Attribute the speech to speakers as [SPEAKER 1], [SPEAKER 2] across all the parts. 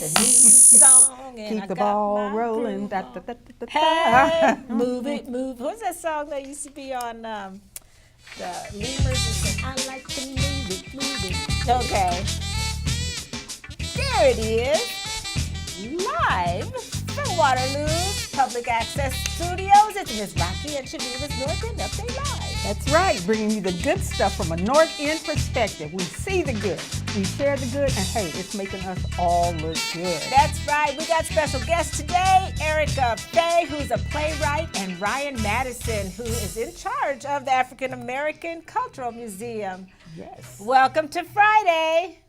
[SPEAKER 1] the new song. And
[SPEAKER 2] Keep
[SPEAKER 1] I
[SPEAKER 2] the
[SPEAKER 1] got
[SPEAKER 2] ball
[SPEAKER 1] my
[SPEAKER 2] rolling.
[SPEAKER 1] groove
[SPEAKER 2] Da,
[SPEAKER 1] on.
[SPEAKER 2] da, da, da, da,
[SPEAKER 1] Hey,
[SPEAKER 2] da.
[SPEAKER 1] move it, move. What's that song that used to be on the Lemurs? It said, I like to move it, move it. Okay. There it is. Live from Waterloo Public Access Studios. It's Miss Rocki and Chaveevah's North End Update Live.
[SPEAKER 2] That's right, bringing you the good stuff from a North End perspective. We see the good, we share the good, and hey, it's making us all look good.
[SPEAKER 1] That's right. We got special guests today, Faye, who's a playwright, and Ryan Madison, who is in charge of the African American Cultural Museum.
[SPEAKER 2] Yes.
[SPEAKER 1] Welcome to Friday.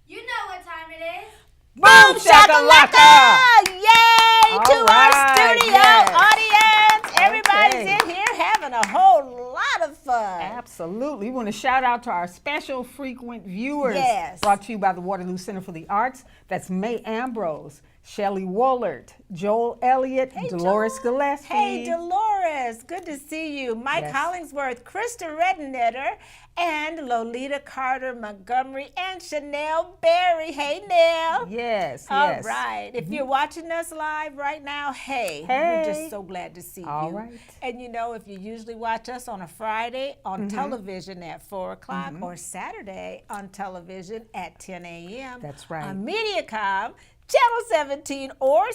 [SPEAKER 3] You know what time it is.
[SPEAKER 1] Boom shakalaka! Yay
[SPEAKER 2] All
[SPEAKER 1] to our
[SPEAKER 2] right,
[SPEAKER 1] studio
[SPEAKER 2] yes.
[SPEAKER 1] audience. Everybody's
[SPEAKER 2] Okay.
[SPEAKER 1] in here having a whole lot of fun.
[SPEAKER 2] Absolutely. We want to shout out to our special frequent viewers.
[SPEAKER 1] Yes.
[SPEAKER 2] Brought to you by the Waterloo Center for the Arts. That's May Ambrose, Shelley Woolard, Joel Elliott,
[SPEAKER 1] Hey,
[SPEAKER 2] Dolores
[SPEAKER 1] Joel.
[SPEAKER 2] Gillespie.
[SPEAKER 1] Hey, Dolores. Good to see you. Mike
[SPEAKER 2] Yes.
[SPEAKER 1] Hollingsworth, Krista Rednetter, and Lolita Carter Montgomery, and Chanel Berry. Hey, Nell.
[SPEAKER 2] Yes,
[SPEAKER 1] All
[SPEAKER 2] yes.
[SPEAKER 1] right. If you're watching us live right now, hey,
[SPEAKER 2] Hey.
[SPEAKER 1] we're just so glad to see
[SPEAKER 2] All
[SPEAKER 1] you.
[SPEAKER 2] right.
[SPEAKER 1] And you know, if you usually watch us on a Friday on television at 4 o'clock or Saturday on television at 10 a.m.
[SPEAKER 2] That's right.
[SPEAKER 1] on MediaCom, Channel 17 or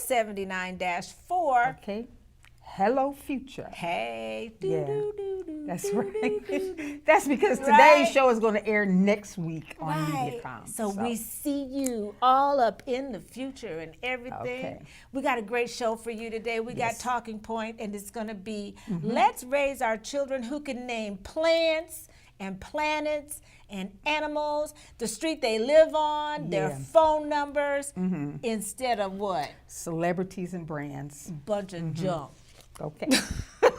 [SPEAKER 1] 79-4.
[SPEAKER 2] Okay. Hello, future.
[SPEAKER 1] Hey,
[SPEAKER 2] Yeah.
[SPEAKER 1] do-do-do-do,
[SPEAKER 2] That's
[SPEAKER 1] do-do-do-do.
[SPEAKER 2] right. That's because today's
[SPEAKER 1] Right.
[SPEAKER 2] show is going to air next week on
[SPEAKER 1] Right.
[SPEAKER 2] MediaCom.
[SPEAKER 1] So we see you all up in the future and everything.
[SPEAKER 2] Okay.
[SPEAKER 1] We got a great show for you today. We got
[SPEAKER 2] Yes.
[SPEAKER 1] Talking Point, and it's going to be Let's Raise Our Children Who Can Name Plants and Planets and Animals, the street they live on, their
[SPEAKER 2] Yeah.
[SPEAKER 1] phone numbers, instead of what?
[SPEAKER 2] Celebrities and brands.
[SPEAKER 1] Bunch of junk.
[SPEAKER 2] Okay.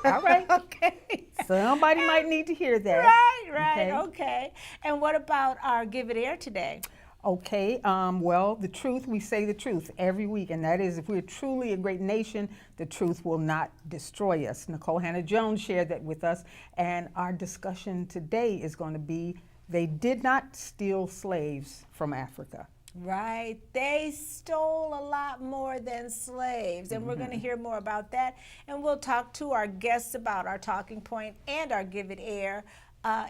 [SPEAKER 2] All right.
[SPEAKER 1] Okay.
[SPEAKER 2] Somebody might need to hear that.
[SPEAKER 1] Right, okay. And what about our Give It Air today?
[SPEAKER 2] Okay, well, the truth, we say the truth every week, and that is if we're truly a great nation, the truth will not destroy us. Nicole Hannah-Jones shared that with us, and our discussion today is going to be, they did not steal slaves from Africa.
[SPEAKER 1] Right. They stole a lot more than slaves. And we're going to hear more about that. And we'll talk to our guests about our talking point and our Give It Air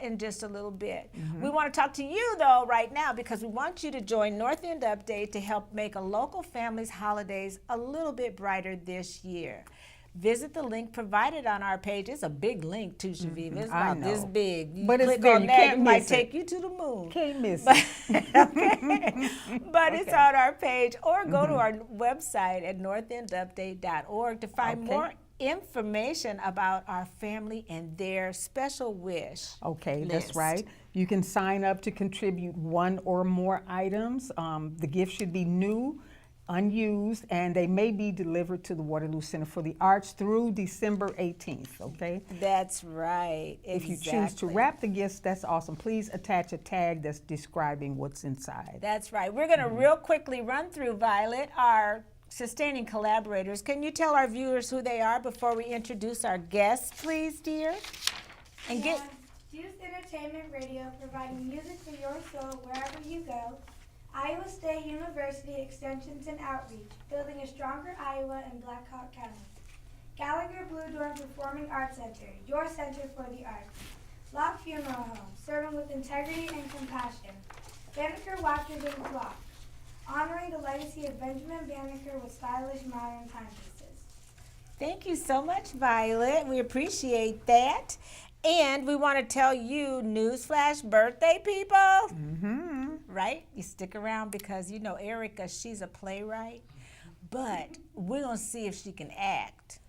[SPEAKER 1] in just a little bit. We want to talk to you, though, right now because we want you to join North End Update to help make a local family's holidays a little bit brighter this year. Visit the link provided on our page. It's a big link too, Chaveevah. It's
[SPEAKER 2] I
[SPEAKER 1] about this
[SPEAKER 2] know.
[SPEAKER 1] big. You
[SPEAKER 2] But it's
[SPEAKER 1] click
[SPEAKER 2] there.
[SPEAKER 1] on
[SPEAKER 2] You
[SPEAKER 1] that,
[SPEAKER 2] can't
[SPEAKER 1] it might
[SPEAKER 2] miss it.
[SPEAKER 1] take you to the moon.
[SPEAKER 2] Can't miss
[SPEAKER 1] But,
[SPEAKER 2] it.
[SPEAKER 1] okay. But it's on our page, or go to our website at northendupdate.org to find
[SPEAKER 2] Okay.
[SPEAKER 1] more information about our family and their special wish.
[SPEAKER 2] Okay,
[SPEAKER 1] list.
[SPEAKER 2] that's right. You can sign up to contribute one or more items. The gift should be new, unused, and they may be delivered to the Waterloo Center for the Arts through December 18th, okay?
[SPEAKER 1] That's right.
[SPEAKER 2] If you choose to wrap the gifts, that's awesome. Please attach a tag that's describing what's inside.
[SPEAKER 1] That's right. We're going to real quickly run through, Violet, our sustaining collaborators. Can you tell our viewers who they are before we introduce our guests, please, dear? And get
[SPEAKER 3] Youth Entertainment Radio, providing music for your soul wherever you go. Iowa State University Extensions and Outreach, building a stronger Iowa and Black Hawk County. Gallagher Blue Dorn Performing Arts Center, your center for the arts. Locke Funeral Home, serving with integrity and compassion. Banneker Watches and Clock, honoring the legacy of Benjamin Banneker with stylish modern timepieces.
[SPEAKER 1] Thank you so much, Violet. We appreciate that. And we want to tell you, newsflash birthday people, right? You stick around because you know Erica, she's a playwright, but we're going to see if she can act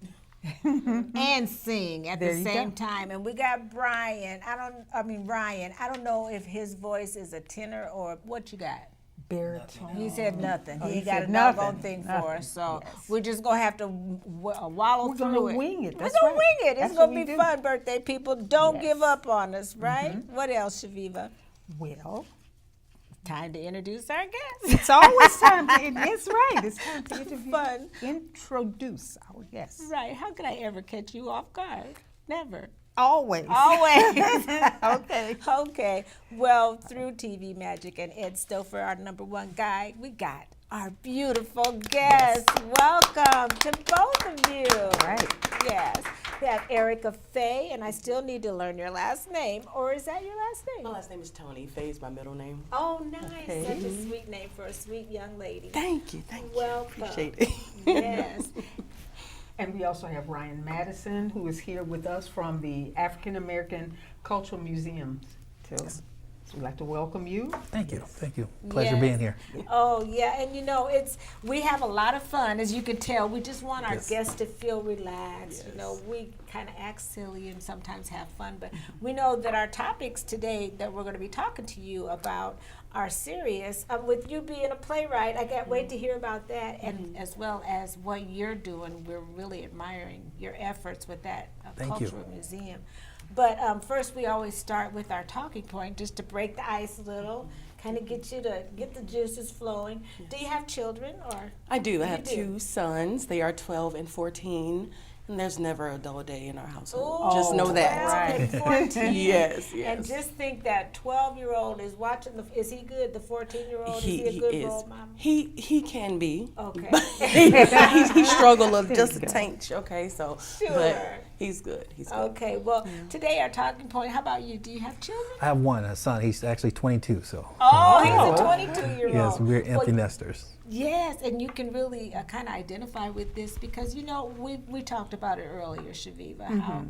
[SPEAKER 1] and sing at
[SPEAKER 2] There
[SPEAKER 1] the
[SPEAKER 2] you
[SPEAKER 1] same
[SPEAKER 2] go.
[SPEAKER 1] time. And we got Ryan. I don't know if his voice is a tenor or what you got.
[SPEAKER 2] Baritone.
[SPEAKER 1] He said nothing.
[SPEAKER 2] Oh,
[SPEAKER 1] he
[SPEAKER 2] he
[SPEAKER 1] ain't got
[SPEAKER 2] said
[SPEAKER 1] a doggone
[SPEAKER 2] nothing.
[SPEAKER 1] thing for
[SPEAKER 2] Nothing.
[SPEAKER 1] us. So
[SPEAKER 2] Yes.
[SPEAKER 1] we're just going to have to wallow
[SPEAKER 2] We're
[SPEAKER 1] through
[SPEAKER 2] gonna
[SPEAKER 1] it.
[SPEAKER 2] wing it.
[SPEAKER 1] We're
[SPEAKER 2] That's
[SPEAKER 1] going to
[SPEAKER 2] right.
[SPEAKER 1] wing it. It's
[SPEAKER 2] That's
[SPEAKER 1] going
[SPEAKER 2] what
[SPEAKER 1] to
[SPEAKER 2] we
[SPEAKER 1] be
[SPEAKER 2] do.
[SPEAKER 1] fun, birthday people. Don't
[SPEAKER 2] Yes.
[SPEAKER 1] give up on us, right? What else, Chaveevah?
[SPEAKER 2] Well,
[SPEAKER 1] Time to introduce our guest.
[SPEAKER 2] it's always time to, it's right, it's time to
[SPEAKER 1] Fun.
[SPEAKER 2] introduce our guests.
[SPEAKER 1] Right. How could I ever catch you off guard? Never.
[SPEAKER 2] Always.
[SPEAKER 1] Always.
[SPEAKER 2] Okay.
[SPEAKER 1] Okay. Well, through TV magic and Ed Stouffer, our #1 guy, we got our beautiful guests. Welcome to both of you.
[SPEAKER 2] Right.
[SPEAKER 1] Yes. We have Erica Faye, and I still need to learn your last name. Or is that your last name?
[SPEAKER 4] My last name is Tony. Faye is my middle name.
[SPEAKER 1] Oh, nice.
[SPEAKER 2] Okay.
[SPEAKER 1] Such a sweet name for a sweet young lady.
[SPEAKER 4] Thank you. Thank you.
[SPEAKER 1] Welcome.
[SPEAKER 4] Appreciate it.
[SPEAKER 1] Yes.
[SPEAKER 2] And we also have Ryan Madison, who is here with us from the African American Cultural Museum. So we'd like to welcome you.
[SPEAKER 5] Thank you. Thank you. Pleasure
[SPEAKER 1] Yes.
[SPEAKER 5] being here.
[SPEAKER 1] Oh yeah, and you know we have a lot of fun, as you can tell. We just want our
[SPEAKER 5] Yes.
[SPEAKER 1] guests to feel relaxed. You know, we kind of act silly and sometimes have fun, but we know that our topics today that we're going to be talking to you about are serious. With you being a playwright, I can't wait to hear about that, and as well as what you're doing. We're really admiring your efforts with that
[SPEAKER 5] Thank you.
[SPEAKER 1] cultural museum. But first, we always start with our talking point, just to break the ice a little, kind of get you to get the juices flowing. Do you have children, or?
[SPEAKER 4] I do. I
[SPEAKER 1] You
[SPEAKER 4] have
[SPEAKER 1] do?
[SPEAKER 4] 2 sons. They are 12 and 14, and there's never a dull day in our household.
[SPEAKER 1] Ooh,
[SPEAKER 4] Just know that.
[SPEAKER 1] 12 and 14.
[SPEAKER 4] Yes,
[SPEAKER 1] And
[SPEAKER 4] yes.
[SPEAKER 1] just think that 12-year-old is watching is he good? The 14-year-old, is he a good role model?
[SPEAKER 4] He can be.
[SPEAKER 1] Okay.
[SPEAKER 4] he struggled just a taint. Okay, so
[SPEAKER 1] Sure.
[SPEAKER 4] but he's good. He's good.
[SPEAKER 1] Okay, well, today our talking point, how about you? Do you have children?
[SPEAKER 5] I have one, a son. He's actually 22, so.
[SPEAKER 1] Oh, he's a 22-year-old.
[SPEAKER 5] Yes, we're
[SPEAKER 1] Well,
[SPEAKER 5] empty nesters.
[SPEAKER 1] yes, and you can really kind of identify with this because, you know, we talked about it earlier, Chaveevah, how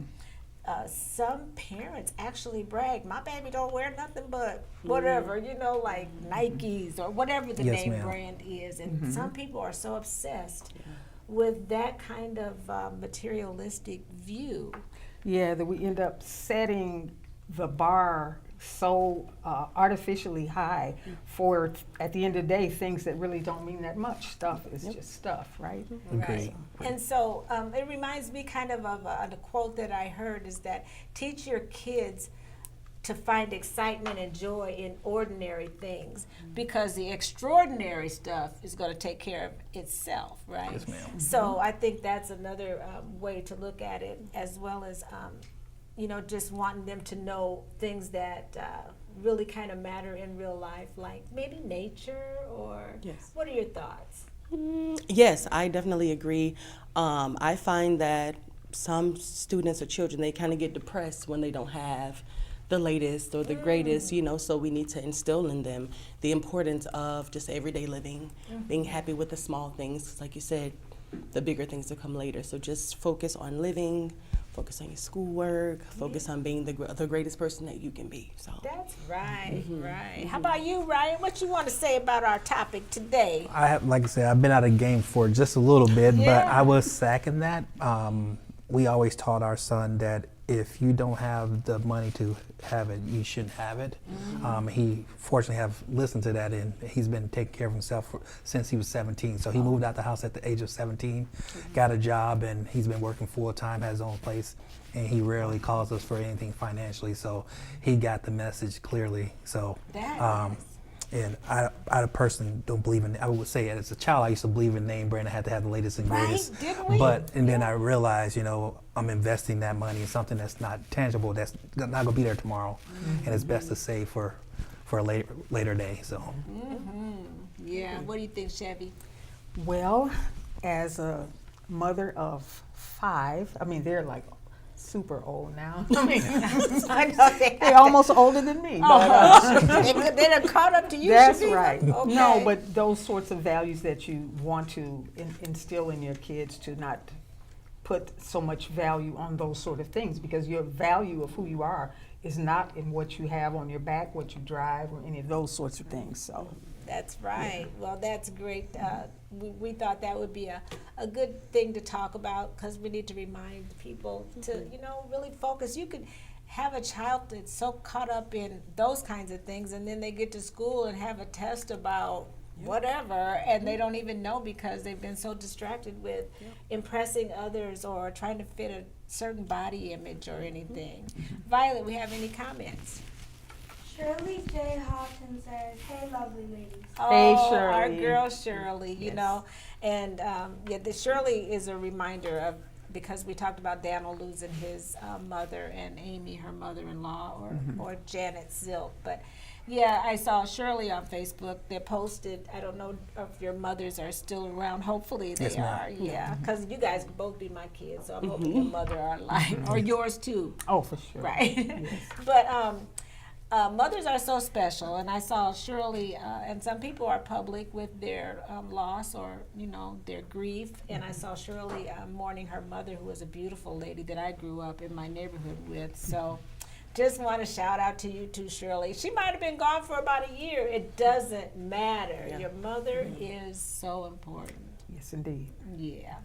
[SPEAKER 1] some parents actually brag, my baby don't wear nothing but whatever, you know, like Nikes or whatever the
[SPEAKER 5] Yes,
[SPEAKER 1] name
[SPEAKER 5] ma'am.
[SPEAKER 1] brand is. And some people are so obsessed with that kind of materialistic view.
[SPEAKER 2] Yeah, that we end up setting the bar so artificially high for, at the end of the day, things that really don't mean that much. Stuff is just stuff, right?
[SPEAKER 5] Agreed.
[SPEAKER 1] And so it reminds me kind of a quote that I heard is that teach your kids to find excitement and joy in ordinary things because the extraordinary stuff is going to take care of itself, right?
[SPEAKER 5] Yes, ma'am.
[SPEAKER 1] So I think that's another way to look at it, as well as you know, just wanting them to know things that really kind of matter in real life, like maybe nature or.
[SPEAKER 4] Yes.
[SPEAKER 1] What are your thoughts?
[SPEAKER 4] Yes, I definitely agree. I find that some students or children, they kind of get depressed when they don't have the latest or the greatest, you know, so we need to instill in them the importance of just everyday living, being happy with the small things, 'cause like you said, the bigger things to come later. So just focus on living, focus on your schoolwork, focus on being the greatest person that you can be. So
[SPEAKER 1] That's right, right. How about you, Ryan? What you want to say about our topic today?
[SPEAKER 5] I have, like I said, I've been out of the game for just a little bit, but
[SPEAKER 1] Yeah.
[SPEAKER 5] I was second that. We always taught our son that if you don't have the money to have it, you shouldn't have it. He fortunately have listened to that, and he's been taking care of himself since he was 17. So he moved out the house at the age of 17, got a job, and he's been working full time, has his own place, and he rarely calls us for anything financially. So he got the message clearly. So.
[SPEAKER 1] That is.
[SPEAKER 5] And I personally don't believe in, I would say as a child, I used to believe in name brand. I had to have the latest and
[SPEAKER 1] Right,
[SPEAKER 5] greatest.
[SPEAKER 1] didn't we?
[SPEAKER 5] And then I realized, you know, I'm investing that money in something that's not tangible, that's not going to be there tomorrow. And it's best to save for a later day. So.
[SPEAKER 1] Yeah. What do you think, Chevy?
[SPEAKER 2] Well, as a mother of 5, I mean, they're like super old now. I mean,
[SPEAKER 1] I know
[SPEAKER 2] they're almost older than me.
[SPEAKER 1] they done caught up to you.
[SPEAKER 2] That's
[SPEAKER 1] Chaveevah?
[SPEAKER 2] right.
[SPEAKER 1] Okay.
[SPEAKER 2] No, but those sorts of values that you want to instill in your kids, to not put so much value on those sort of things, because your value of who you are is not in what you have on your back, what you drive, or any of those sorts of things. So.
[SPEAKER 1] That's right. Well, that's great. We thought that would be a good thing to talk about, because we need to remind people to, you know, really focus. You could have a child that's so caught up in those kinds of things, and then they get to school and have a test about whatever, and they don't even know because they've been so distracted with impressing others or trying to fit a certain body image or anything. Violet, we have any comments?
[SPEAKER 3] Shirley J. Houghton says, "Hey, lovely ladies."
[SPEAKER 2] Hey,
[SPEAKER 1] Oh,
[SPEAKER 2] Shirley.
[SPEAKER 1] our girl Shirley, you know, and the Shirley is a reminder of, because we talked about Daniel losing his mother and Amy, her mother-in-law, or Janet Zilk, but Yeah, I saw Shirley on Facebook that posted. I don't know if your mothers are still around. Hopefully they
[SPEAKER 5] Yes, ma'am.
[SPEAKER 1] are. Yeah, because you guys can both be my kids, so I'm hoping your mother are alive or yours too.
[SPEAKER 2] Oh, for sure.
[SPEAKER 1] Right. But mothers are so special, and I saw Shirley, and some people are public with their loss or their grief, and I saw Shirley mourning her mother, who was a beautiful lady that I grew up in my neighborhood with. So. Just want to shout out to you too, Shirley. She might have been gone for about a year. It doesn't matter.
[SPEAKER 4] Yeah.
[SPEAKER 1] Your mother is so important.
[SPEAKER 2] Yes, indeed.
[SPEAKER 1] Yeah.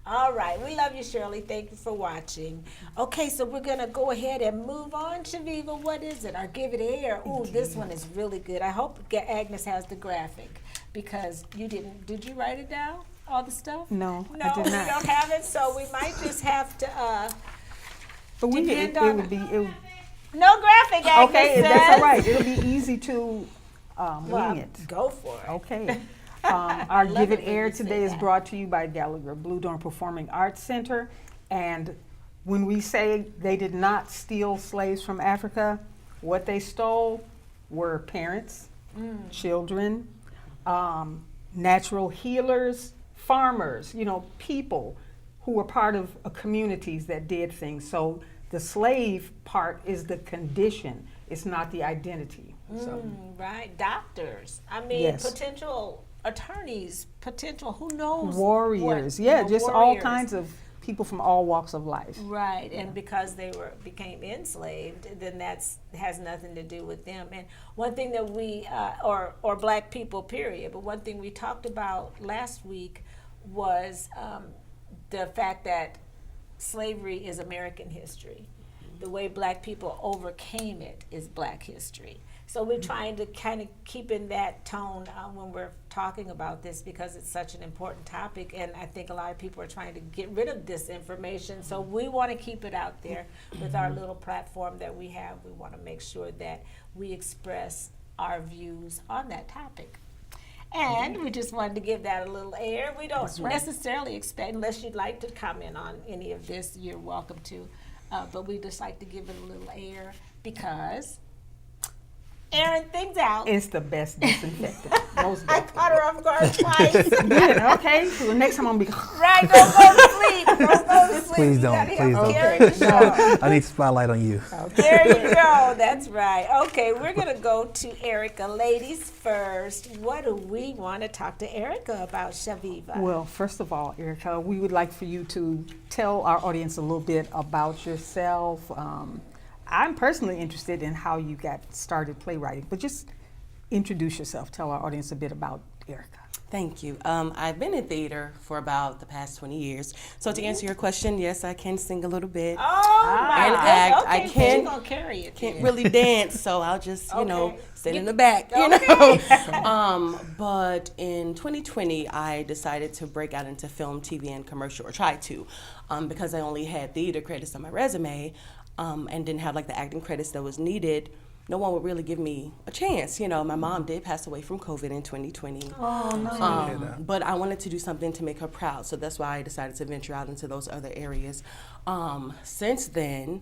[SPEAKER 1] All right. We love you, Shirley. Thank you for watching. Okay, so we're going to go ahead and move on. Chaveevah, what is it? Or Give It Air. Ooh, this one is really good. I hope Agnes has the graphic because you didn't. Did you write it down, all the stuff?
[SPEAKER 2] No,
[SPEAKER 1] No,
[SPEAKER 2] I did
[SPEAKER 1] we
[SPEAKER 2] not.
[SPEAKER 1] don't have it, so we might just have to.
[SPEAKER 2] But we
[SPEAKER 1] depend
[SPEAKER 2] it
[SPEAKER 1] on-
[SPEAKER 2] would be
[SPEAKER 1] No graphic, Agnes
[SPEAKER 2] okay.
[SPEAKER 1] says.
[SPEAKER 2] That's all right. It'll be easy to
[SPEAKER 1] Well,
[SPEAKER 2] wing it.
[SPEAKER 1] go for it.
[SPEAKER 2] Okay. Our
[SPEAKER 1] love
[SPEAKER 2] Give It
[SPEAKER 1] it when
[SPEAKER 2] Air
[SPEAKER 1] you say
[SPEAKER 2] today is
[SPEAKER 1] that.
[SPEAKER 2] brought to you by Gallagher Blue Dorn Performing Arts Center. And when we say they did not steal slaves from Africa, what they stole were parents, children, natural healers, farmers, people who were part of communities that did things. So the slave part is the condition, it's not the identity. So.
[SPEAKER 1] Right, doctors. I mean,
[SPEAKER 2] Yes.
[SPEAKER 1] potential attorneys, potential who knows?
[SPEAKER 2] Warriors,
[SPEAKER 1] what,
[SPEAKER 2] yeah, just all
[SPEAKER 1] warriors.
[SPEAKER 2] kinds of people from all walks of life.
[SPEAKER 1] Right, and because they became enslaved, then has nothing to do with them. And one thing that we, or black people, period. But one thing we talked about last week was the fact that slavery is American history. The way black people overcame it is black history. So we're trying to kind of keep in that tone when we're talking about this because it's such an important topic, and I think a lot of people are trying to get rid of this information. So we want to keep it out there with our little platform that we have. We want to make sure that we express our views on that topic. And we just wanted to give that a little air. We don't necessarily expect, unless you'd like to comment on any of this, you're welcome to. But we just like to give it a little air because airing things out.
[SPEAKER 2] It's the best disinfectant, most
[SPEAKER 1] I
[SPEAKER 2] definitely.
[SPEAKER 1] caught her off guard twice.
[SPEAKER 2] Yeah, okay, so the next time I'm gonna be,
[SPEAKER 1] Right, don't go to sleep. Don't go to sleep.
[SPEAKER 5] Please
[SPEAKER 1] You
[SPEAKER 5] don't,
[SPEAKER 1] gotta
[SPEAKER 5] please
[SPEAKER 1] help
[SPEAKER 5] don't.
[SPEAKER 1] carry the show.
[SPEAKER 5] I need spotlight on you.
[SPEAKER 1] There you go. That's right. Okay, we're going to go to Erica. Ladies first. What do we want to talk to Erica about, Chaveevah?
[SPEAKER 2] well, first of all, Erica, we would like for you to tell our audience a little bit about yourself. I'm personally interested in how you got started playwriting, but just introduce yourself. Tell our audience a bit about Erica.
[SPEAKER 4] Thank you. I've been in theater for about the past 20 years. So to answer your question, yes, I can sing a little bit.
[SPEAKER 1] Oh, my
[SPEAKER 4] And
[SPEAKER 1] goodness.
[SPEAKER 4] act.
[SPEAKER 1] Okay,
[SPEAKER 4] I
[SPEAKER 1] so
[SPEAKER 4] can't-
[SPEAKER 1] you're going to carry it.
[SPEAKER 4] Can't
[SPEAKER 1] then.
[SPEAKER 4] really dance, so I'll just,
[SPEAKER 1] Okay.
[SPEAKER 4] sit in the back, But in 2020, I decided to break out into film, TV, and commercial, or try to, because I only had theater credits on my resume and didn't have like the acting credits that was needed. No one would really give me a chance. My mom did pass away from COVID in 2020.
[SPEAKER 1] Oh, no.
[SPEAKER 4] But I wanted to do something to make her proud, so that's why I decided to venture out into those other areas. Since then,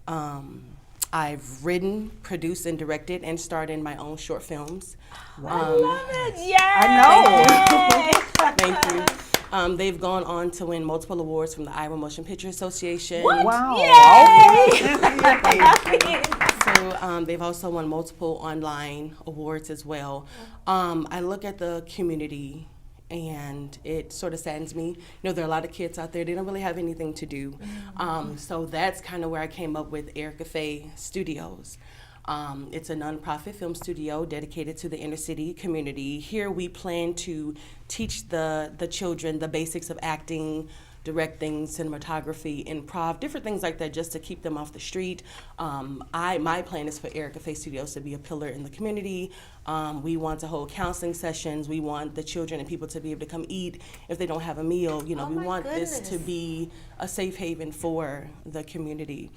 [SPEAKER 4] I've written, produced, and directed, and starred in my own short films.
[SPEAKER 1] I love it. Yay!
[SPEAKER 2] I know.
[SPEAKER 4] Thank you. They've gone on to win multiple awards from the Iowa Motion Picture Association.
[SPEAKER 2] Wow.
[SPEAKER 4] So they've also won multiple online awards as well. I look at the community and it sort of saddens me. There are a lot of kids out there, they don't really have anything to do. So that's kind of where I came up with Faye Studios. It's a nonprofit film studio dedicated to the inner city community. Here we plan to teach the children the basics of acting, directing, cinematography, improv, different things like that, just to keep them off the street. My plan is for Faye Studios to be a pillar in the community. We want to hold counseling sessions. We want the children and people to be able to come eat if they don't have a meal. We
[SPEAKER 1] my
[SPEAKER 4] want this
[SPEAKER 1] goodness.
[SPEAKER 4] to be a safe haven for the community.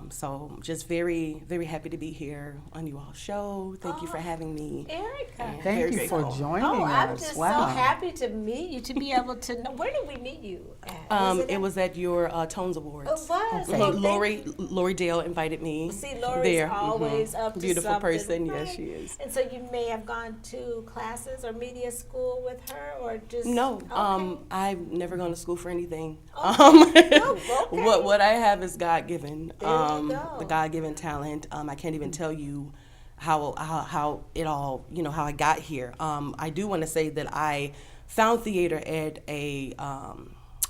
[SPEAKER 4] So just very, very happy to be here on you all's show. Thank you for having me.
[SPEAKER 1] Erica.
[SPEAKER 4] And
[SPEAKER 2] Thank
[SPEAKER 4] very
[SPEAKER 2] you for
[SPEAKER 4] grateful.
[SPEAKER 2] joining
[SPEAKER 1] Oh,
[SPEAKER 2] us.
[SPEAKER 1] I'm just
[SPEAKER 2] Wow.
[SPEAKER 1] so happy to meet you, to be able to know. Where did we meet you at?
[SPEAKER 4] It was at your Tones Awards.
[SPEAKER 1] It was.
[SPEAKER 2] Okay.
[SPEAKER 1] Well,
[SPEAKER 4] Lori Dale invited me.
[SPEAKER 1] See, Lori's
[SPEAKER 4] there.
[SPEAKER 1] always up to
[SPEAKER 4] Beautiful
[SPEAKER 1] something.
[SPEAKER 4] person, yes,
[SPEAKER 1] right?
[SPEAKER 4] she is.
[SPEAKER 1] And so you may have gone to classes or media school with her, or just
[SPEAKER 4] No,
[SPEAKER 1] Okay.
[SPEAKER 4] I've never gone to school for anything.
[SPEAKER 1] Oh, okay.
[SPEAKER 4] What I have is God given.
[SPEAKER 1] There you go.
[SPEAKER 4] The God given talent. I can't even tell you how it all, how I got here. I do want to say that I found theater at a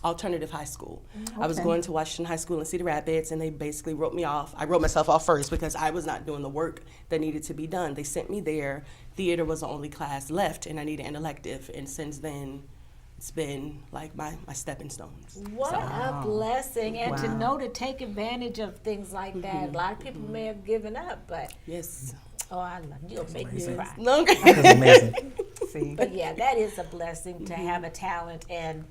[SPEAKER 4] alternative high school. I was
[SPEAKER 2] Okay.
[SPEAKER 4] going to Washington High School in Cedar Rapids, and they basically wrote me off. I wrote myself off first because I was not doing the work that needed to be done. They sent me there. Theater was the only class left, and I needed an elective. And since then, it's been like my stepping stones.
[SPEAKER 1] What a blessing, and to
[SPEAKER 2] Wow.
[SPEAKER 1] know to take advantage of things like that. A lot of people may have given up, but
[SPEAKER 4] Yes.
[SPEAKER 1] I love you. You'll make me cry.
[SPEAKER 5] That's amazing.
[SPEAKER 2] See?
[SPEAKER 1] But yeah, that is a blessing to have a talent, and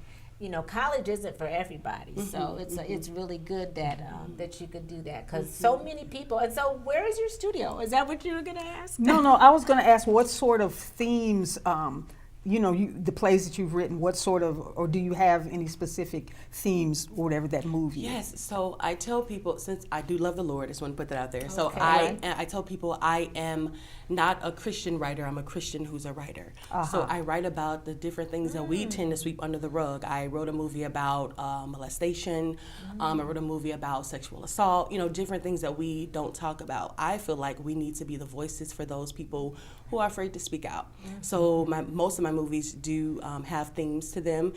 [SPEAKER 1] college isn't for everybody. So it's really good that that you could do that, because so many people. And so, where is your studio? Is that what you were gonna ask?
[SPEAKER 2] No, I was going to ask what sort of themes, the plays that you've written, what sort of, or do you have any specific themes or whatever that move you?
[SPEAKER 4] Yes, so I tell people, since I do love the Lord, I just want to put that out there. So
[SPEAKER 1] Okay.
[SPEAKER 4] I tell people I am not a Christian writer, I'm a Christian who's a writer. So I write about the different things that we tend to sweep under the rug. I wrote a movie about molestation, I wrote a movie about sexual assault, different things that we don't talk about. I feel like we need to be the voices for those people who are afraid to speak out. So most of my movies do have themes to them.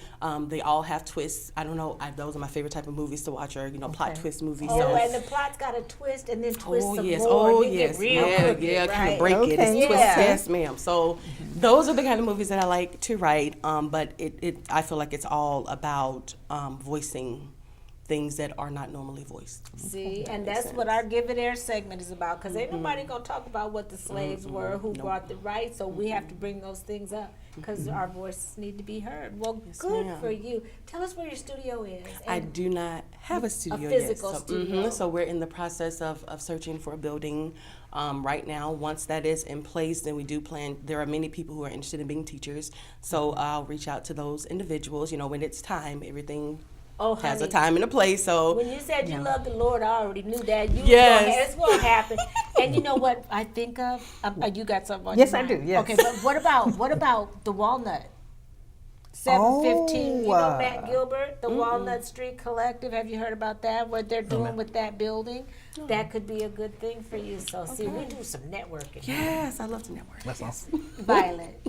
[SPEAKER 4] They all have twists. I don't know, those are my favorite type of movies to watch, or plot twist movies.
[SPEAKER 1] Oh,
[SPEAKER 4] So
[SPEAKER 1] and the plot's got a twist, and then twist some
[SPEAKER 4] yes,
[SPEAKER 1] more. and you
[SPEAKER 4] yes,
[SPEAKER 1] get real crooked,
[SPEAKER 4] kind
[SPEAKER 1] right?
[SPEAKER 4] of break it. It's
[SPEAKER 2] Okay.
[SPEAKER 4] twist,
[SPEAKER 1] Yeah.
[SPEAKER 4] yes, ma'am. So those are the kind of movies that I like to write. But I feel like it's all about voicing things that are not normally voiced.
[SPEAKER 1] See, and
[SPEAKER 4] makes
[SPEAKER 1] that's what
[SPEAKER 4] sense.
[SPEAKER 1] our Give It Air segment is about, because ain't nobody gonna talk about what the slaves were, who brought the rights, so we have to bring those things up, because our voices need to be heard. Well, good
[SPEAKER 4] ma'am.
[SPEAKER 1] for you. Tell us where your studio is.
[SPEAKER 4] I
[SPEAKER 1] And
[SPEAKER 4] do not have a studio
[SPEAKER 1] physical
[SPEAKER 4] yet. So,
[SPEAKER 1] studio.
[SPEAKER 4] so we're in the process of searching for a building right now. Once that is in place, then we do plan. There are many people who are interested in being teachers, so I'll reach out to those individuals. When it's time, everything
[SPEAKER 1] Oh,
[SPEAKER 4] has a
[SPEAKER 1] honey.
[SPEAKER 4] time and a place. So
[SPEAKER 1] When you said you love the Lord, I already knew that.
[SPEAKER 4] Yes.
[SPEAKER 1] It's going to happen. And you know what I think of? You got something on
[SPEAKER 2] Yes,
[SPEAKER 1] your
[SPEAKER 2] I
[SPEAKER 1] mind.
[SPEAKER 2] do, yes.
[SPEAKER 1] Okay, but what about the Walnut? 715.
[SPEAKER 2] Oh,
[SPEAKER 1] Matt Gilbert, the Walnut Street Collective. Have you heard about that? What they're doing with that building? That could be a good thing for you. So, see, we do some networking.
[SPEAKER 4] yes, I love to network.
[SPEAKER 5] That's awesome.
[SPEAKER 1] Violet.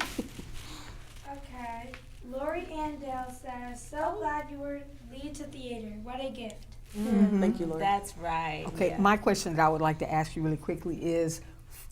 [SPEAKER 3] Okay. Lori Andell says, so glad you were lead to theater. What a gift.
[SPEAKER 4] Thank you, Lord.
[SPEAKER 1] That's right.
[SPEAKER 2] Okay,
[SPEAKER 1] yeah.
[SPEAKER 2] my question that I would like to ask you really quickly is,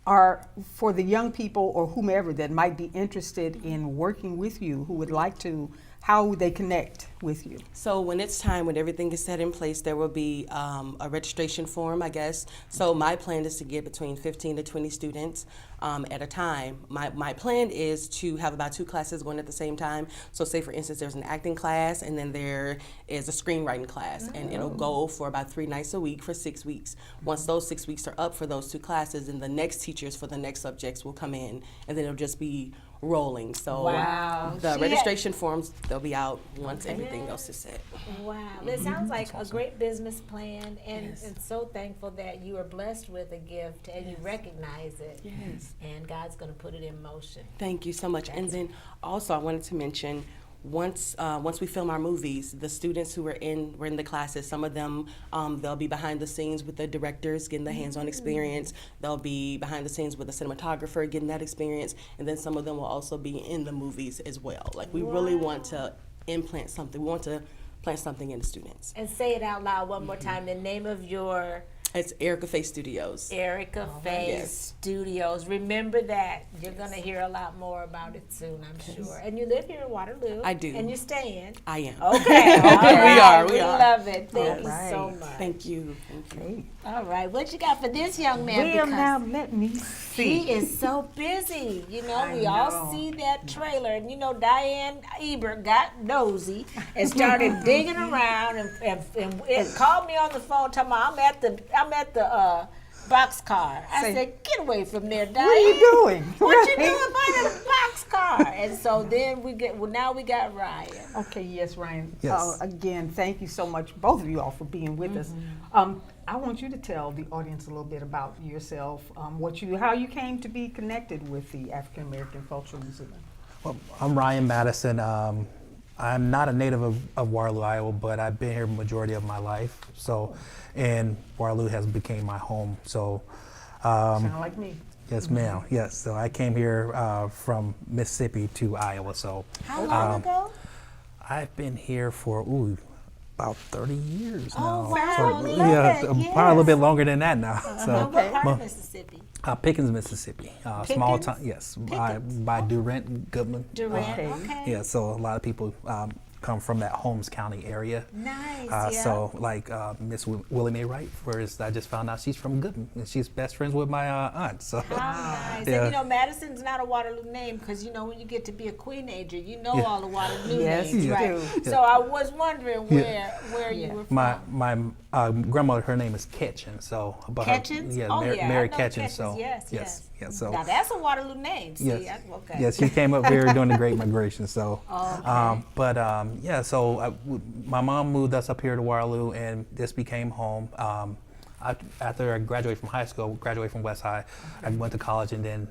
[SPEAKER 2] for the young people or whomever that might be interested in working with you, who would like to, how would they connect with you?
[SPEAKER 4] So when it's time, when everything is set in place, there will be a registration form, I guess. So my plan is to get between 15 to 20 students at a time. My plan is to have about 2 classes going at the same time. So say, for instance, there's an acting class, and then there is a screenwriting class, and it'll go for about 3 nights a week for 6 weeks. Once those 6 weeks are up for those 2 classes, then the next teachers for the next subjects will come in, and then it'll just be rolling. So
[SPEAKER 1] Wow.
[SPEAKER 4] the
[SPEAKER 1] She
[SPEAKER 4] registration forms, they'll be out once everything else is set.
[SPEAKER 1] Wow, that sounds like a great business plan, and so thankful that you are blessed with a gift and you recognize it.
[SPEAKER 4] Yes.
[SPEAKER 1] And God's going to put it in motion.
[SPEAKER 4] Thank you so much. And then also I wanted to mention, once we film our movies, the students who were in the classes, some of them they'll be behind the scenes with the directors, getting the hands-on experience. They'll be behind the scenes with the cinematographer, getting that experience, and then some of them will also be in the movies as well. Like, we really want to implant something. We want to plant something in the students.
[SPEAKER 1] And say it out loud one more time. The name of your
[SPEAKER 4] It's Erica Faye Studios.
[SPEAKER 1] Erica Faye
[SPEAKER 4] Yes.
[SPEAKER 1] Studios. Remember that. You're going to hear a lot more about it soon, I'm sure. And you live here in Waterloo.
[SPEAKER 4] I do.
[SPEAKER 1] And you're staying.
[SPEAKER 4] I am.
[SPEAKER 1] Okay. All right.
[SPEAKER 4] We are.
[SPEAKER 1] love it. Thank you
[SPEAKER 2] All
[SPEAKER 1] so
[SPEAKER 2] right.
[SPEAKER 1] much.
[SPEAKER 4] Thank you.
[SPEAKER 2] Hey,
[SPEAKER 1] All right. What you got for this young man?
[SPEAKER 2] well,
[SPEAKER 1] Because
[SPEAKER 2] now let me see.
[SPEAKER 1] he is so busy. You know,
[SPEAKER 2] I
[SPEAKER 1] we all
[SPEAKER 2] know.
[SPEAKER 1] see that trailer. And, Diane Ebert got nosy and started digging around and called me on the phone talking about, I'm at the boxcar. I
[SPEAKER 2] Say-
[SPEAKER 1] said, get away from there, Diane.
[SPEAKER 2] What are you doing?
[SPEAKER 1] What you doing behind a boxcar? And so then now we got Ryan.
[SPEAKER 2] Okay, yes, Ryan.
[SPEAKER 5] Yes.
[SPEAKER 2] Again, thank you so much, both of you all, for being with us. I want you to tell the audience a little bit about yourself, what you do, how you came to be connected with the African American Cultural Museum.
[SPEAKER 5] Well, I'm Ryan Madison. I'm not a native of Waterloo, Iowa, but I've been here majority of my life. So, and Waterloo has became my home. So,
[SPEAKER 2] Sound like me.
[SPEAKER 5] yes, ma'am. Yes. So I came here from Mississippi to Iowa. So
[SPEAKER 1] How long ago?
[SPEAKER 5] I've been here for about 30 years
[SPEAKER 1] Oh,
[SPEAKER 5] now.
[SPEAKER 1] wow.
[SPEAKER 5] So,
[SPEAKER 1] Love
[SPEAKER 5] yeah,
[SPEAKER 1] it.
[SPEAKER 5] probably a little bit longer than that now. So.
[SPEAKER 1] And what part
[SPEAKER 5] Well,
[SPEAKER 1] of Mississippi?
[SPEAKER 5] Pickens, Mississippi. Small
[SPEAKER 1] Pickens?
[SPEAKER 5] town, yes,
[SPEAKER 1] Pickens.
[SPEAKER 5] by Durant, Goodman.
[SPEAKER 1] Durant.
[SPEAKER 2] Okay.
[SPEAKER 1] Okay.
[SPEAKER 5] Yeah, so a lot of people come from that Holmes County area.
[SPEAKER 1] Nice. Yeah.
[SPEAKER 5] So like Miss Willie Mae Wright, whereas I just found out she's from Goodman, and she's best friends with my aunt. So
[SPEAKER 1] How nice.
[SPEAKER 5] Yeah.
[SPEAKER 1] And you know, Madison's not a Waterloo name because you know when you get to be a queenager, you know all the Waterloo
[SPEAKER 2] Yes,
[SPEAKER 1] names,
[SPEAKER 2] you
[SPEAKER 1] right?
[SPEAKER 2] do.
[SPEAKER 1] So I was wondering where you were from.
[SPEAKER 5] my grandmother, her name is Ketchen. So but
[SPEAKER 1] Ketchens?
[SPEAKER 5] yeah,
[SPEAKER 1] Oh,
[SPEAKER 5] Mary,
[SPEAKER 1] yeah, I
[SPEAKER 5] Mary
[SPEAKER 1] know
[SPEAKER 5] Ketchen.
[SPEAKER 1] Ketchens.
[SPEAKER 5] So
[SPEAKER 1] Yes.
[SPEAKER 5] yeah. So
[SPEAKER 1] Now that's a Waterloo name. See,
[SPEAKER 5] yes,
[SPEAKER 1] okay.
[SPEAKER 5] yes, she came up here during the Great Migration. So,
[SPEAKER 1] Okay.
[SPEAKER 5] yeah, so my mom moved us up here to Waterloo, and this became home. After I graduated from high school, graduated from West High, I went to college and then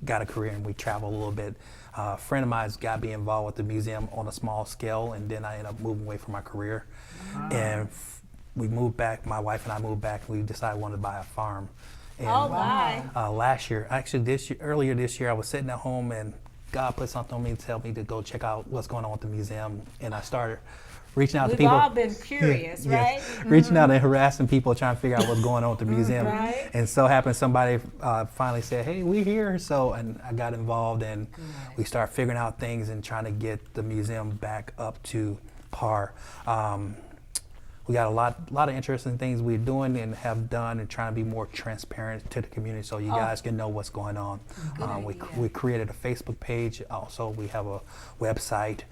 [SPEAKER 5] got a career, and we traveled a little bit. A friend of mine's got me involved with the museum on a small scale, and then I ended up moving away from my career. And we moved back, my wife and I moved back, and we decided we wanted to buy a farm. And
[SPEAKER 1] Oh my.
[SPEAKER 5] last year, actually earlier this year, I was sitting at home and God put something on me to tell me to go check out what's going on with the museum. And I started reaching out to
[SPEAKER 1] We've
[SPEAKER 5] people.
[SPEAKER 1] all been curious, right?
[SPEAKER 5] Reaching out and harassing people, trying to figure out what's going on with the museum.
[SPEAKER 1] Right.
[SPEAKER 5] And so happened somebody finally said, hey, we're here. So, and I got involved and we started figuring out things and trying to get the museum back up to par. We got a lot of interesting things we're doing and have done and trying to be more transparent to the community so you guys can know what's going on. We created a Facebook page. Also, we have a website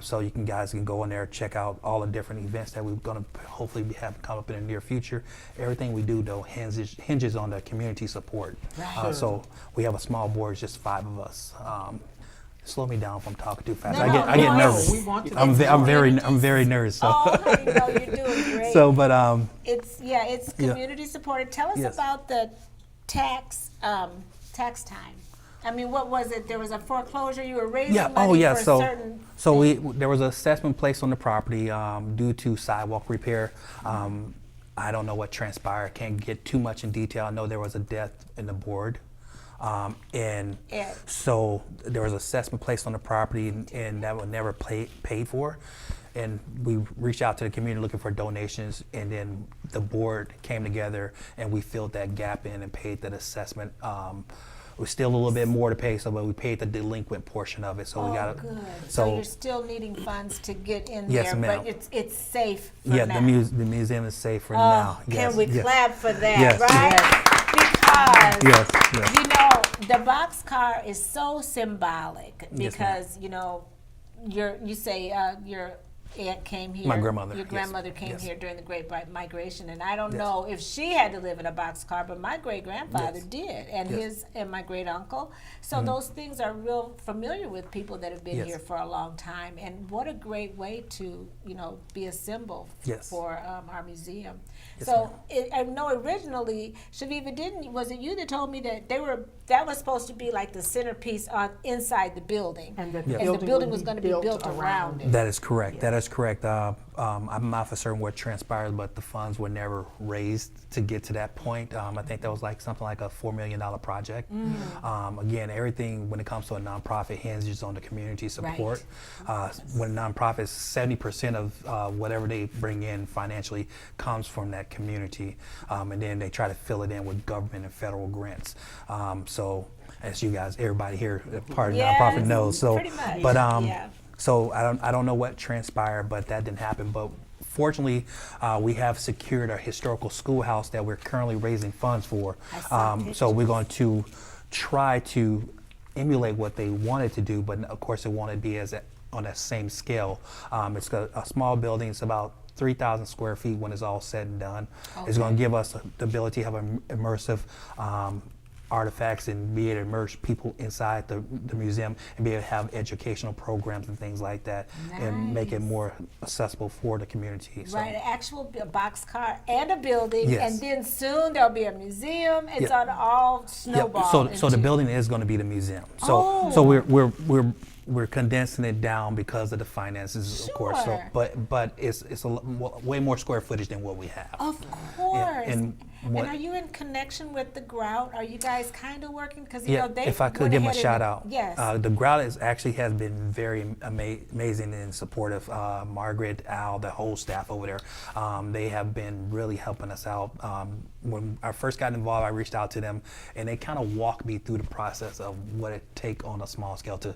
[SPEAKER 5] so you guys can go in there, check out all the different events that we're going to hopefully have come up in the near future. Everything we do, though, hinges on the community support.
[SPEAKER 1] Right.
[SPEAKER 5] So we have a small board, it's just 5 of us. Slow me down if I'm talking too fast.
[SPEAKER 1] No,
[SPEAKER 5] I get
[SPEAKER 1] no,
[SPEAKER 5] nervous.
[SPEAKER 2] we want to
[SPEAKER 5] I'm
[SPEAKER 2] know.
[SPEAKER 5] very nervous. So.
[SPEAKER 1] Oh, honey, no, you're doing great.
[SPEAKER 5] So, but
[SPEAKER 1] It's community supported. Tell us
[SPEAKER 5] Yes.
[SPEAKER 1] about the tax time. I mean, what was it? There was a foreclosure. You were raising money for certain.
[SPEAKER 5] So there was an assessment placed on the property due to sidewalk repair. I don't know what transpired. Can't get too much in detail. I know there was a death in the board. And
[SPEAKER 1] Yeah.
[SPEAKER 5] so there was assessment placed on the property and that was never paid for. And we reached out to the community looking for donations, and then the board came together and we filled that gap in and paid that assessment. We still a little bit more to pay, but we paid the delinquent portion of it. So we got
[SPEAKER 1] Good. So
[SPEAKER 5] So
[SPEAKER 1] you're still needing funds to get in
[SPEAKER 5] Yes,
[SPEAKER 1] there,
[SPEAKER 5] ma'am.
[SPEAKER 1] but it's safe for
[SPEAKER 5] yeah,
[SPEAKER 1] now.
[SPEAKER 5] the museum is safe for now.
[SPEAKER 1] Can we clap for that,
[SPEAKER 5] Yes,
[SPEAKER 1] right? Because
[SPEAKER 5] Yes.
[SPEAKER 1] you know the boxcar is so symbolic
[SPEAKER 5] Yes, ma'am.
[SPEAKER 1] because you know you say your aunt came here.
[SPEAKER 5] My grandmother,
[SPEAKER 1] Your
[SPEAKER 5] yes,
[SPEAKER 1] grandmother came
[SPEAKER 5] yes.
[SPEAKER 1] here during the Great Migration, and I don't
[SPEAKER 5] Yes.
[SPEAKER 1] know if she had to live in a boxcar, but my great grandfather
[SPEAKER 5] Yes.
[SPEAKER 1] did, and
[SPEAKER 5] Yes.
[SPEAKER 1] my great uncle. So those things are real familiar with people that have been
[SPEAKER 5] Yes.
[SPEAKER 1] here for a long time, and what a great way to be a symbol
[SPEAKER 5] Yes.
[SPEAKER 1] for our museum.
[SPEAKER 5] Yes,
[SPEAKER 1] So I know originally, Chaveevah, was it you that told me that that was supposed to be like the centerpiece inside the building,
[SPEAKER 2] And that
[SPEAKER 5] Yes.
[SPEAKER 1] and the building
[SPEAKER 2] would
[SPEAKER 1] was
[SPEAKER 2] be
[SPEAKER 1] going to be built around it.
[SPEAKER 5] That is correct. That is correct. I'm not for certain what transpired, but the funds were never raised to get to that point. I think that was like something like a $4 million project. Again, everything when it comes to a nonprofit hinges on the community support. When nonprofits, 70% of whatever they bring in financially comes from that community, and then they try to fill it in with government and federal grants. So, as you guys, everybody here, part of the
[SPEAKER 1] Yes,
[SPEAKER 5] nonprofit knows. So,
[SPEAKER 1] pretty much.
[SPEAKER 5] but
[SPEAKER 1] Yeah.
[SPEAKER 5] so I don't know what transpired, but that didn't happen. But fortunately, we have secured a historical schoolhouse that we're currently raising funds for.
[SPEAKER 1] I saw
[SPEAKER 5] So we're going to try to emulate what they wanted to do, but of course it won't be on that same scale. It's a small building. It's about 3,000 square feet when it's all said and done. It's going to give us the ability to have immersive artifacts and be able to immerse people inside the museum and be able to have educational programs and things like that and make it more accessible for the community. So.
[SPEAKER 1] Right, an actual boxcar and a building,
[SPEAKER 5] Yes.
[SPEAKER 1] and then soon there'll be a museum. It's
[SPEAKER 5] Yeah.
[SPEAKER 1] on all snowball.
[SPEAKER 5] So the building is going to be the museum. So we're condensing it down because of the finances, of course. So,
[SPEAKER 1] Sure.
[SPEAKER 5] but it's way more square footage than what we have.
[SPEAKER 1] Of course.
[SPEAKER 5] And what-
[SPEAKER 1] are you in connection with the Grout? Are you guys kind of working? Because
[SPEAKER 5] Yeah,
[SPEAKER 1] they
[SPEAKER 5] if I could
[SPEAKER 1] went
[SPEAKER 5] give them a
[SPEAKER 1] ahead
[SPEAKER 5] shout
[SPEAKER 1] and-
[SPEAKER 5] out.
[SPEAKER 1] Yes.
[SPEAKER 5] The Grout actually has been very amazing and supportive. Margaret, Al, the whole staff over there, they have been really helping us out. When I first got involved, I reached out to them, and they kind of walked me through the process of what it take on a small scale to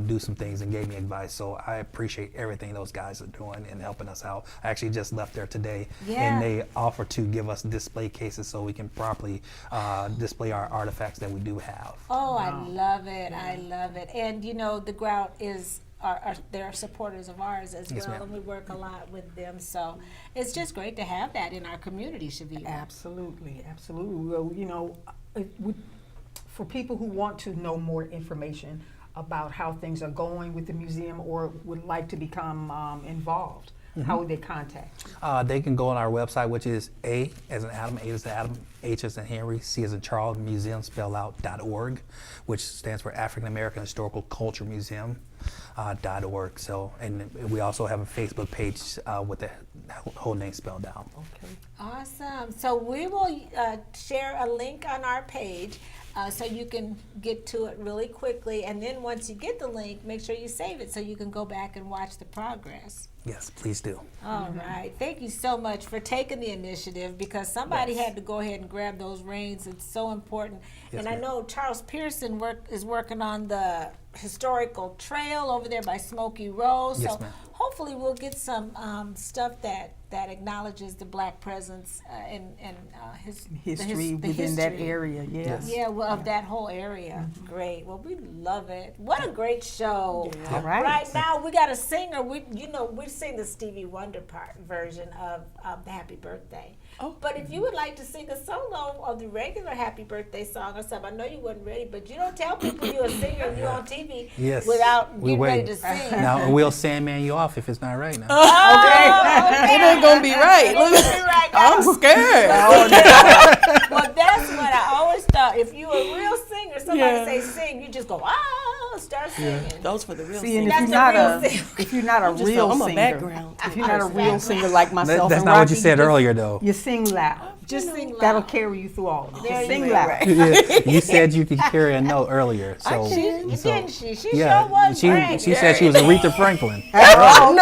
[SPEAKER 5] do some things and gave me advice. So I appreciate everything those guys are doing and helping us out. I actually just left there today,
[SPEAKER 1] Yeah.
[SPEAKER 5] and they offered to give us display cases so we can properly display our artifacts that we do have.
[SPEAKER 1] Oh, I love it. I love it. And you know, the Grout is they're supporters of ours as
[SPEAKER 5] Yes,
[SPEAKER 1] well,
[SPEAKER 5] ma'am.
[SPEAKER 1] and we work a lot with them. So it's just great to have that in our community, Chaveevah.
[SPEAKER 2] Absolutely, absolutely. Well, you know, for people who want to know more information about how things are going with the museum or would like to become involved, how would they contact you?
[SPEAKER 5] They can go on our website, which is A as in Adam, A as in Adam, H as in Henry, C as in Charles, museum spell out .org, which stands for African American Historical Culture Museum .org. So, and we also have a Facebook page with the whole name spelled out.
[SPEAKER 2] Okay.
[SPEAKER 1] Awesome. So we will share a link on our page so you can get to it really quickly. And then once you get the link, make sure you save it so you can go back and watch the progress.
[SPEAKER 5] Yes, please do.
[SPEAKER 1] All right. Thank you so much for taking the initiative, because somebody
[SPEAKER 5] Yes.
[SPEAKER 1] had to go ahead and grab those reins. It's so important.
[SPEAKER 5] Yes,
[SPEAKER 1] and I
[SPEAKER 5] ma'am.
[SPEAKER 1] know Charles Pearson is working on the historical trail over there by Smoky Row.
[SPEAKER 5] Yes,
[SPEAKER 1] So
[SPEAKER 5] ma'am.
[SPEAKER 1] hopefully we'll get some stuff that acknowledges the Black presence and
[SPEAKER 2] History
[SPEAKER 1] the
[SPEAKER 2] within that
[SPEAKER 1] history.
[SPEAKER 2] area, yes.
[SPEAKER 1] Yeah, well, of that whole area. Great. Well, we love it. What a great show.
[SPEAKER 2] All right.
[SPEAKER 1] Right now, we got a singer. We sing the Stevie Wonder version of the Happy Birthday.
[SPEAKER 4] Oh.
[SPEAKER 1] But if you would like to sing a solo of the regular Happy Birthday song or something, I know you wasn't ready, but you don't tell people you're a singer and you're on TV
[SPEAKER 5] Yes.
[SPEAKER 1] without
[SPEAKER 5] We
[SPEAKER 1] getting ready
[SPEAKER 5] wait.
[SPEAKER 1] to sing.
[SPEAKER 5] Now, we'll Sandman you off if it's not right now.
[SPEAKER 1] Okay.
[SPEAKER 4] It ain't gonna be right. Look,
[SPEAKER 1] Right.
[SPEAKER 4] I'm scared.
[SPEAKER 1] Well, that's what I always thought. If you a real singer, somebody
[SPEAKER 4] Yeah.
[SPEAKER 1] say sing, you just go, start singing.
[SPEAKER 4] Those for the real
[SPEAKER 2] See, and
[SPEAKER 4] singers.
[SPEAKER 2] if
[SPEAKER 1] That's
[SPEAKER 2] you're not a
[SPEAKER 1] the real singer.
[SPEAKER 2] real
[SPEAKER 4] I'm a
[SPEAKER 2] singer,
[SPEAKER 4] background.
[SPEAKER 2] if you're not a real singer like myself,
[SPEAKER 5] That's
[SPEAKER 2] and
[SPEAKER 5] not what you
[SPEAKER 2] Rocki,
[SPEAKER 5] said
[SPEAKER 2] just-
[SPEAKER 5] earlier, though.
[SPEAKER 2] You sing loud.
[SPEAKER 1] Just sing loud.
[SPEAKER 2] That'll carry you through all of it.
[SPEAKER 1] There
[SPEAKER 2] Just
[SPEAKER 1] you
[SPEAKER 2] sing
[SPEAKER 1] go.
[SPEAKER 2] loud.
[SPEAKER 1] Right.
[SPEAKER 5] You said you could carry a note earlier. So,
[SPEAKER 1] Didn't she? She
[SPEAKER 5] yeah,
[SPEAKER 1] sure was great.
[SPEAKER 5] she said she was Aretha Franklin.
[SPEAKER 2] Oh,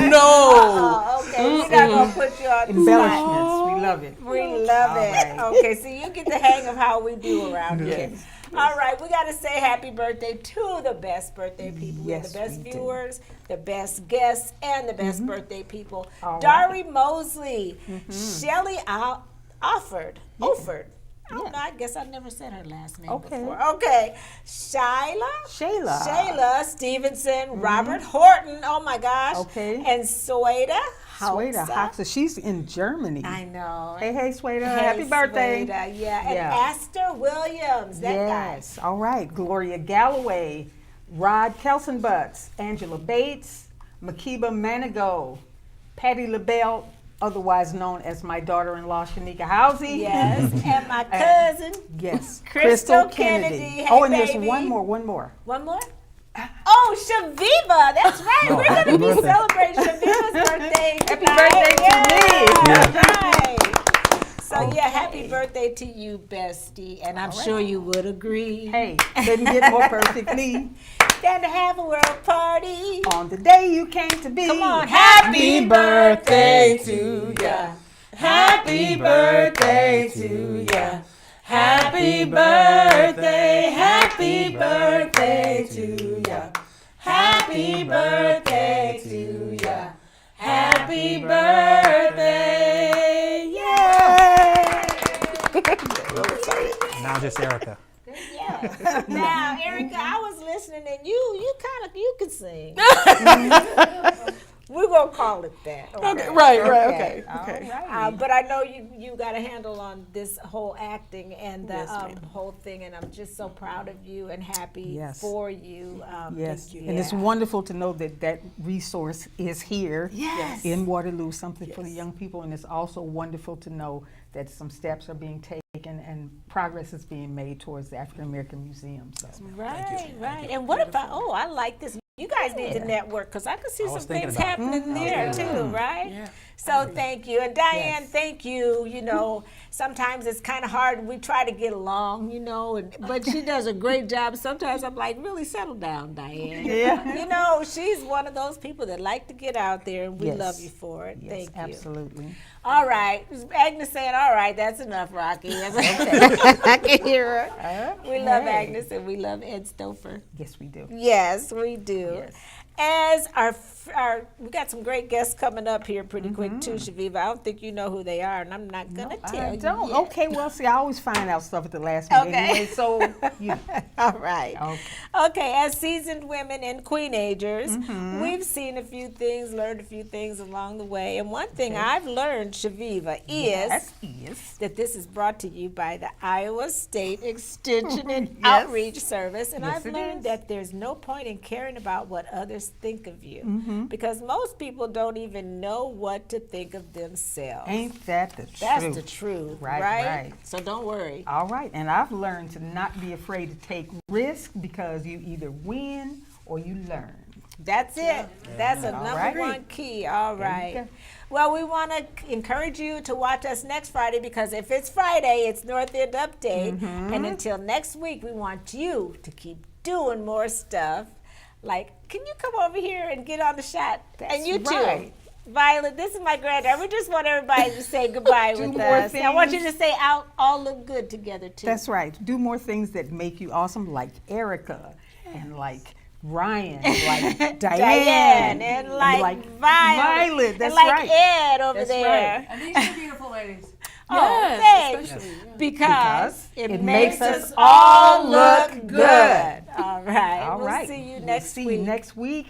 [SPEAKER 4] No.
[SPEAKER 1] Oh, okay. We're not going to put you on the spot.
[SPEAKER 2] embellishments. We love it.
[SPEAKER 1] We love
[SPEAKER 2] All
[SPEAKER 1] it.
[SPEAKER 2] right.
[SPEAKER 1] Okay, so you get the hang of how we do around here.
[SPEAKER 2] Yes.
[SPEAKER 1] All right, we got to say happy birthday to the best birthday people. We have
[SPEAKER 2] Yes,
[SPEAKER 1] the best
[SPEAKER 2] we do.
[SPEAKER 1] viewers, the best guests, and the best birthday people.
[SPEAKER 2] All
[SPEAKER 1] Dari Mosley, Shelly Offord. I don't know, I guess I've never said her last name
[SPEAKER 2] Okay.
[SPEAKER 1] before. Okay. Shayla Stevenson, Robert Horton, oh my gosh.
[SPEAKER 2] Okay.
[SPEAKER 1] And Sweda
[SPEAKER 2] Sweda Hoxa, she's in Germany.
[SPEAKER 1] I know.
[SPEAKER 2] Hey, Sweda,
[SPEAKER 1] Hey,
[SPEAKER 2] happy birthday.
[SPEAKER 1] Sweda, yeah. And
[SPEAKER 2] Yeah.
[SPEAKER 1] Astor Williams, that
[SPEAKER 2] Yes, all right. Gloria Galloway, Rod Kelsenbutts, Angela Bates, Makiba Manigo, Patty LaBelle, otherwise known as my daughter-in-law, Shanika Housey.
[SPEAKER 1] guy. Yes. And my cousin.
[SPEAKER 2] Yes,
[SPEAKER 1] Crystal Kennedy. Hey,
[SPEAKER 2] oh, and
[SPEAKER 1] baby.
[SPEAKER 2] there's one more.
[SPEAKER 1] One more? Oh, Chaveevah. That's right.
[SPEAKER 5] Oh,
[SPEAKER 1] We're
[SPEAKER 5] happy
[SPEAKER 1] going to be
[SPEAKER 5] birthday.
[SPEAKER 1] celebrating Chaveevah's birthday
[SPEAKER 2] Happy
[SPEAKER 1] tonight.
[SPEAKER 2] birthday to me.
[SPEAKER 1] Yeah. Right. So, yeah, happy birthday to you, bestie. And I'm sure you would agree.
[SPEAKER 2] Hey, couldn't get more perfectly
[SPEAKER 1] Than to have a world party.
[SPEAKER 2] on the day you came to be.
[SPEAKER 1] Come on.
[SPEAKER 4] Happy birthday to ya. Happy birthday to ya. Happy birthday, happy birthday to ya. Happy birthday to ya. Happy birthday, yay!
[SPEAKER 5] Now just Erica.
[SPEAKER 1] Yeah. Now, Erica, I was listening, and you could sing. We're gonna call it that.
[SPEAKER 4] Okay, right,
[SPEAKER 1] Okay.
[SPEAKER 4] okay.
[SPEAKER 1] But I know you got a handle on this whole acting and the
[SPEAKER 4] Yes, ma'am.
[SPEAKER 1] whole thing, and I'm just so proud of you and happy
[SPEAKER 2] Yes.
[SPEAKER 1] for you.
[SPEAKER 2] Yes,
[SPEAKER 1] thank you.
[SPEAKER 2] and it's
[SPEAKER 1] Yeah.
[SPEAKER 2] wonderful to know that that resource is here
[SPEAKER 1] Yes.
[SPEAKER 2] in Waterloo, something for the
[SPEAKER 4] Yes.
[SPEAKER 2] young people, and it's also wonderful to know that some steps are being taken and progress is being made towards the African American Museum. So.
[SPEAKER 1] Right, right. And what about? Oh, I like this. You guys need to network because I could see
[SPEAKER 5] I
[SPEAKER 1] some
[SPEAKER 5] was thinking
[SPEAKER 1] things
[SPEAKER 5] about it.
[SPEAKER 1] happening there too, right?
[SPEAKER 4] Yeah.
[SPEAKER 1] So thank you, and Diane,
[SPEAKER 2] Yes.
[SPEAKER 1] thank you. You know, sometimes it's kind of hard. We try to get along, you know, but she does a great job. Sometimes I'm like, really settle down, Diane.
[SPEAKER 2] Yeah.
[SPEAKER 1] You know, she's one of those people that like to get out there, and we
[SPEAKER 2] Yes.
[SPEAKER 1] love you for it.
[SPEAKER 2] Yes,
[SPEAKER 1] Thank you.
[SPEAKER 2] absolutely.
[SPEAKER 1] All right, Agnes saying, "All right, that's enough, Rocki." I can hear her. We love
[SPEAKER 2] Okay.
[SPEAKER 1] Agnes and we love Ed Stouffer.
[SPEAKER 2] Yes, we do.
[SPEAKER 1] Yes, we do.
[SPEAKER 2] Yes.
[SPEAKER 1] As we got some great guests coming up here pretty quick too, Chaveevah. I don't think you know who they are, and I'm not gonna tell
[SPEAKER 2] I
[SPEAKER 1] you.
[SPEAKER 2] don't.
[SPEAKER 1] yet.
[SPEAKER 2] Okay, well, see, I always find out stuff at the last minute
[SPEAKER 1] Okay.
[SPEAKER 2] anyway, so, you know.
[SPEAKER 1] All right.
[SPEAKER 2] Okay.
[SPEAKER 1] Okay, as seasoned women and queenagers, we've seen a few things, learned a few things along the way. And one thing I've learned, Chaveevah, is
[SPEAKER 2] Yes.
[SPEAKER 1] that this is brought to you by the Iowa State Extension and
[SPEAKER 2] Yes.
[SPEAKER 1] Outreach Service. And
[SPEAKER 2] Yes,
[SPEAKER 1] I've
[SPEAKER 2] it
[SPEAKER 1] learned
[SPEAKER 2] is.
[SPEAKER 1] that there's no point in caring about what others think of you
[SPEAKER 2] Mm-hmm.
[SPEAKER 1] because most people don't even know what to think of themselves.
[SPEAKER 2] Ain't that the truth?
[SPEAKER 1] That's the truth,
[SPEAKER 2] Right,
[SPEAKER 1] right?
[SPEAKER 2] right.
[SPEAKER 1] So don't worry.
[SPEAKER 2] All right, and I've learned to not be afraid to take risk because you either win or you learn.
[SPEAKER 1] That's it. That's a
[SPEAKER 2] All
[SPEAKER 1] number
[SPEAKER 2] right.
[SPEAKER 1] one key. All
[SPEAKER 2] There you
[SPEAKER 1] right.
[SPEAKER 2] go.
[SPEAKER 1] Well, we want to encourage you to watch us next Friday because if it's Friday, it's North End Update.
[SPEAKER 2] Mm-hmm.
[SPEAKER 1] And until next week, we want you to keep doing more stuff. Like, can you come over here and get on the shot?
[SPEAKER 2] That's
[SPEAKER 1] and you
[SPEAKER 2] right.
[SPEAKER 1] too. Violet, this is my granddaughter. We just want everybody to say goodbye
[SPEAKER 2] Do
[SPEAKER 1] with
[SPEAKER 2] more
[SPEAKER 1] us. I want you
[SPEAKER 2] things.
[SPEAKER 1] to say all look good together too.
[SPEAKER 2] That's right. Do more things that make you awesome, like Erica and like Ryan, like Diane,
[SPEAKER 1] and like Violet.
[SPEAKER 2] That's
[SPEAKER 1] and like
[SPEAKER 2] right.
[SPEAKER 1] Ed over
[SPEAKER 2] That's
[SPEAKER 1] there.
[SPEAKER 2] right.
[SPEAKER 6] And these are beautiful ladies.
[SPEAKER 1] Oh,
[SPEAKER 4] Yes,
[SPEAKER 1] thanks.
[SPEAKER 4] especially, yeah.
[SPEAKER 1] Because it makes us
[SPEAKER 2] us
[SPEAKER 1] all
[SPEAKER 2] all
[SPEAKER 1] look
[SPEAKER 2] look
[SPEAKER 1] good. All right.
[SPEAKER 2] All
[SPEAKER 1] we'll
[SPEAKER 2] right.
[SPEAKER 1] see you
[SPEAKER 2] We'll
[SPEAKER 1] next
[SPEAKER 2] see
[SPEAKER 1] week.
[SPEAKER 2] you next week.